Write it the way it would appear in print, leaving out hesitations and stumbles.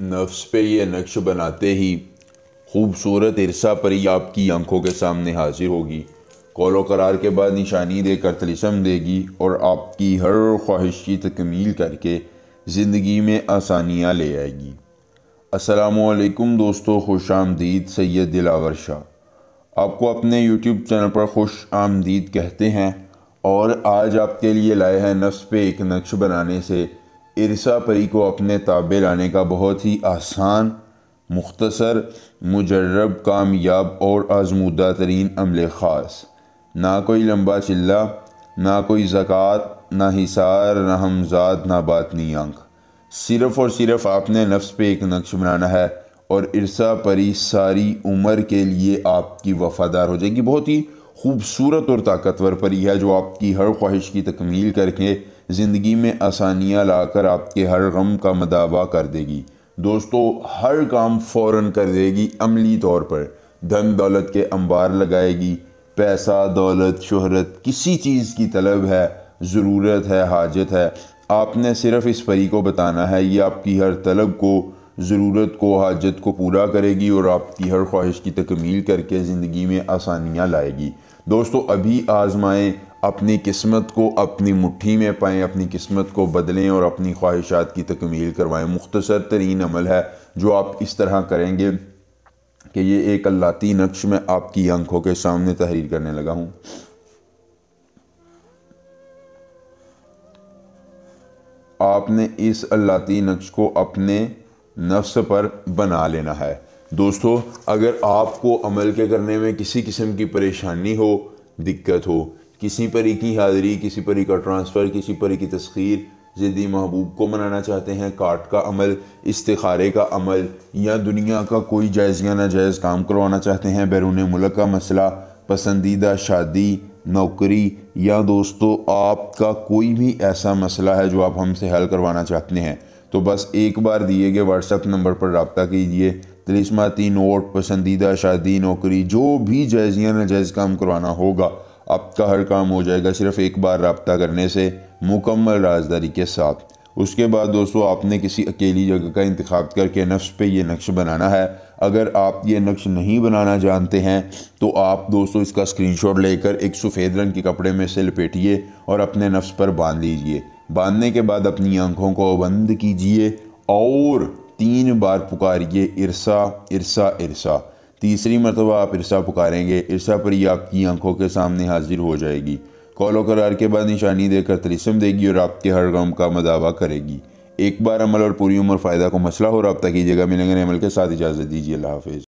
نفس پہ یہ نقش بناتے ہی خوبصورت عرصہ پری آپ کی آنکھوں کے سامنے حاضر ہوگی، قول و قرار کے بعد نشانی دے کر طلسم دے گی اور آپ کی ہر خواہش کی تکمیل کر کے زندگی میں آسانیاں لے آئے گی۔ السلام علیکم دوستو، خوش آمدید۔ سید دلاور شاہ آپ کو اپنے یوٹیوب چینل پر خوش آمدید کہتے ہیں، اور آج آپ کے لیے لائے ہیں نفس پہ ایک نقش بنانے سے عرصہ پری کو اپنے تابع لانے کا بہت ہی آسان، مختصر، مجرب، کامیاب اور آزمودہ ترین عمل خاص۔ نہ کوئی لمبا چلہ، نہ کوئی زکوٰۃ، نہ حصار، نہ ہمزاد، نہ باطنی آنکھ۔ صرف اور صرف آپ نے نفس پہ ایک نقش بنانا ہے اور عرصہ پری ساری عمر کے لیے آپ کی وفادار ہو جائے گی۔ بہت ہی خوبصورت اور طاقتور پری ہے جو آپ کی ہر خواہش کی تکمیل کر کے زندگی میں آسانیاں لا کر آپ کے ہر غم کا مداوع کر دے گی۔ دوستو، ہر کام فوراً کر دے گی، عملی طور پر دھن دولت کے انبار لگائے گی۔ پیسہ، دولت، شہرت، کسی چیز کی طلب ہے، ضرورت ہے، حاجت ہے، آپ نے صرف اس پری کو بتانا ہے، یہ آپ کی ہر طلب کو، ضرورت کو، حاجت کو پورا کرے گی اور آپ کی ہر خواہش کی تکمیل کر کے زندگی میں آسانیاں لائے گی۔ دوستو، ابھی آزمائیں، اپنی قسمت کو اپنی مٹھی میں پائیں، اپنی قسمت کو بدلیں اور اپنی خواہشات کی تکمیل کروائیں۔ مختصر ترین عمل ہے جو آپ اس طرح کریں گے کہ یہ ایک اللہتی نقش میں آپ کی آنکھوں کے سامنے تحریر کرنے لگا ہوں۔ آپ نے اس اللہتی نقش کو اپنے نفس پر بنا لینا ہے۔ دوستو، اگر آپ کو عمل کے کرنے میں کسی قسم کی پریشانی ہو، دقت ہو، کسی پری کی حاضری، کسی پری کا ٹرانسفر، کسی پری کی تسخیر، ضدی محبوب کو منانا چاہتے ہیں، کاٹ کا عمل، استخارے کا عمل، یا دنیا کا کوئی جائز یا ناجائز کام کروانا چاہتے ہیں، بیرون ملک کا مسئلہ، پسندیدہ شادی، نوکری، یا دوستو آپ کا کوئی بھی ایسا مسئلہ ہے جو آپ ہم سے حل کروانا چاہتے ہیں، تو بس ایک بار دیے گئے واٹس ایپ نمبر پر رابطہ کیجئے۔ طلسماتی نوٹ، پسندیدہ شادی، نوکری، جو بھی جائز یا ناجائز کام کروانا ہوگا، آپ کا ہر کام ہو جائے گا صرف ایک بار رابطہ کرنے سے، مکمل رازداری کے ساتھ۔ اس کے بعد دوستو آپ نے کسی اکیلی جگہ کا انتخاب کر کے نفس پہ یہ نقش بنانا ہے۔ اگر آپ یہ نقش نہیں بنانا جانتے ہیں تو آپ دوستو اس کا اسکرین شاٹ لے کر ایک سفید رنگ کے کپڑے میں سے لپیٹیے اور اپنے نفس پر باندھ لیجئے۔ باندھنے کے بعد اپنی آنکھوں کو بند کیجئے اور 3 بار پکاریے، عرصہ، عرصہ، عرصہ۔ تیسری مرتبہ آپ عرصہ پکاریں گے، عرصہ پری آپ کی آنکھوں کے سامنے حاضر ہو جائے گی، قول و قرار کے بعد نشانی دے کر طلسم دے گی اور آپ کے ہر غم کا مداوع کرے گی۔ ایک بار عمل اور پوری عمر فائدہ کو مسئلہ ہو، رابطہ کیجیے گا۔ ملیں گے نئے عمل کے ساتھ، اجازت دیجیے، اللہ حافظ۔